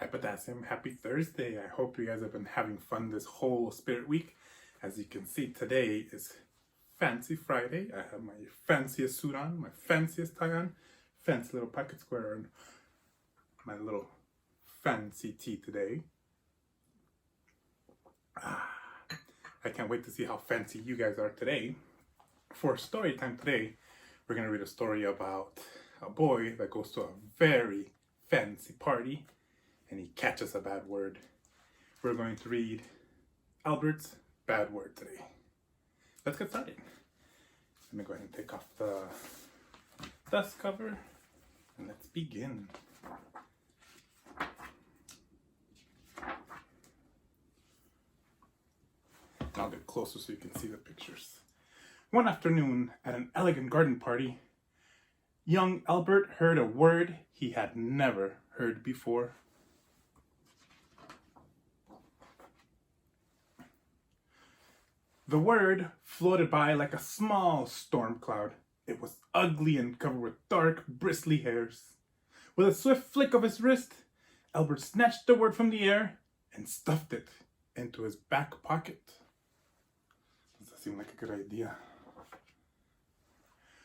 Hi, Potassium. Happy Thursday. I hope you guys have been having fun this whole Spirit Week. As you can see, today is Fancy Friday. I have my fanciest suit on, my fanciest tie on, fancy little pocket square, and my little fancy tea today. I can't wait to see how fancy you guys are today. For story time today, we're going to read a story about a boy that goes to a very fancy party and he catches a bad word. We're going to read Elbert's bad word today. Let's get started. Let me go ahead and take off the dust cover and let's begin. I'll get closer so you can see the pictures. One afternoon at an elegant garden party, young Elbert heard a word he had never heard before. The word floated by like a small storm cloud. It was ugly and covered with dark, bristly hairs. With a swift flick of his wrist, Elbert snatched the word from the air and stuffed it into his back pocket. Does that seem like a good idea?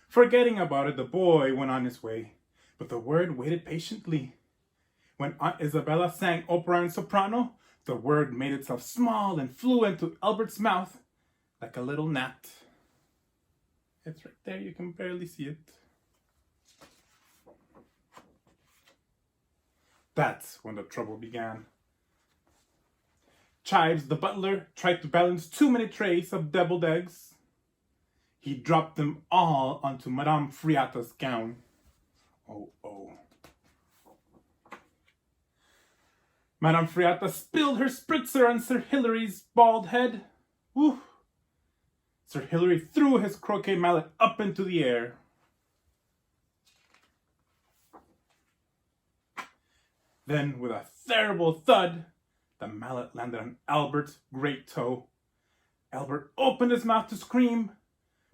Forgetting about it, the boy went on his way, but the word waited patiently. When Aunt Isabella sang opera in soprano, the word made itself small and flew into Elbert's mouth like a little gnat. It's right there, you can barely see it. That's when the trouble began. Chives, the butler, tried to balance too many trays of deviled eggs. He dropped them all onto Madame Friata's gown. Oh. Madame Friata spilled her spritzer on Sir Hilary's bald head. Woo! Sir Hilary threw his croquet mallet up into the air. Then, with a terrible thud, the mallet landed on Albert's great toe. Elbert opened his mouth to scream,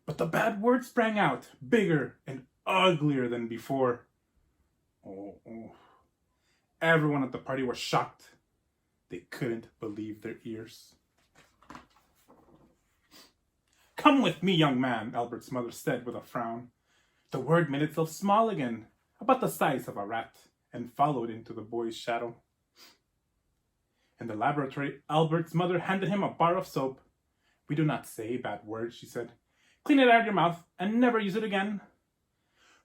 but the bad word sprang out, bigger and uglier than before. Oh. Everyone at the party was shocked. They couldn't believe their ears. "Come with me, young man," Albert's mother said with a frown. The word made itself small again, about the size of a rat, and followed into the boy's shadow. In the laboratory, Albert's mother handed him a bar of soap. "We do not say bad words," she said. "Clean it out of your mouth and never use it again."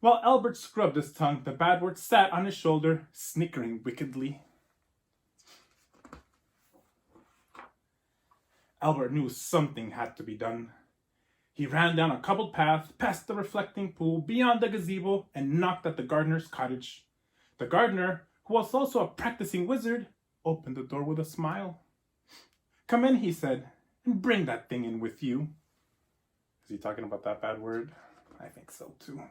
While Elbert scrubbed his tongue, the bad word sat on his shoulder, snickering wickedly. Elbert knew something had to be done. He ran down a cobbled path, past the reflecting pool, beyond the gazebo, and knocked at the gardener's cottage. The gardener, who was also a practicing wizard, opened the door with a smile. "Come in," he said, "and bring that thing in with you." Is he talking about that bad word? I think so too.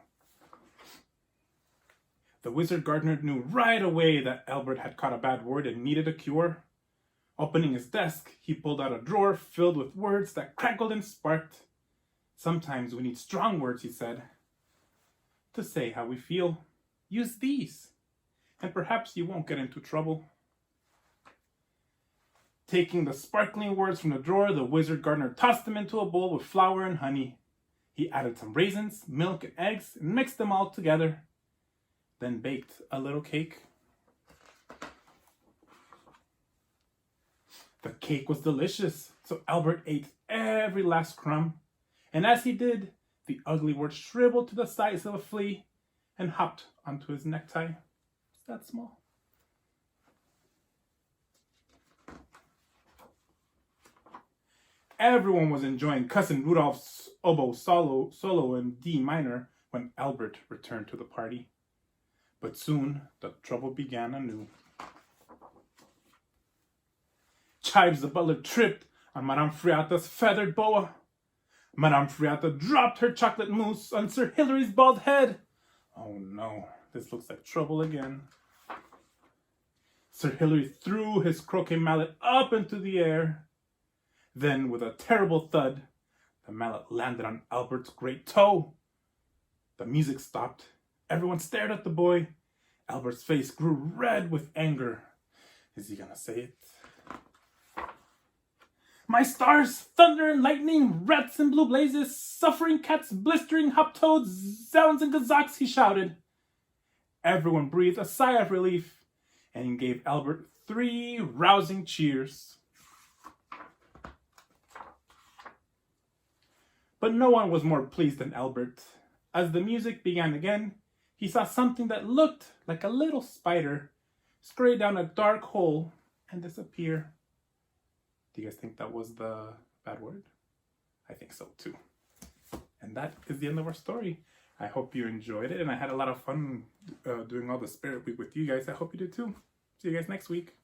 The wizard gardener knew right away that Elbert had caught a bad word and needed a cure. Opening his desk, he pulled out a drawer filled with words that crackled and sparked. "Sometimes we need strong words," he said, "to say how we feel. Use these, and perhaps you won't get into trouble." Taking the sparkling words from the drawer, the wizard gardener tossed them into a bowl with flour and honey. He added some raisins, milk, and eggs, and mixed them all together. Then baked a little cake. The cake was delicious, so Elbert ate every last crumb. And as he did, the ugly word shriveled to the size of a flea and hopped onto his necktie. It's that small. Everyone was enjoying Cousin Rudolph's oboe solo in D minor when Elbert returned to the party. But soon the trouble began anew. Chives the butler tripped on Madame Friata's feathered boa. Madame Friata dropped her chocolate mousse on Sir Hilary's bald head. Oh no, this looks like trouble again. Sir Hilary threw his croquet mallet up into the air. Then, with a terrible thud, the mallet landed on Albert's great toe. The music stopped. Everyone stared at the boy. Albert's face grew red with anger. Is he gonna say it? My stars, thunder and lightning, rats and blue blazes, suffering cats, blistering hop toads, zounds and gazocks, he shouted. Everyone breathed a sigh of relief and gave Elbert 3 rousing cheers. But no one was more pleased than Elbert. As the music began again, he saw something that looked like a little spider scurry down a dark hole and disappear. Do you guys think that was the bad word? I think so too. And that is the end of our story. I hope you enjoyed it, and I had a lot of fun doing all the Spirit Week with you guys. I hope you did too. See you guys next week.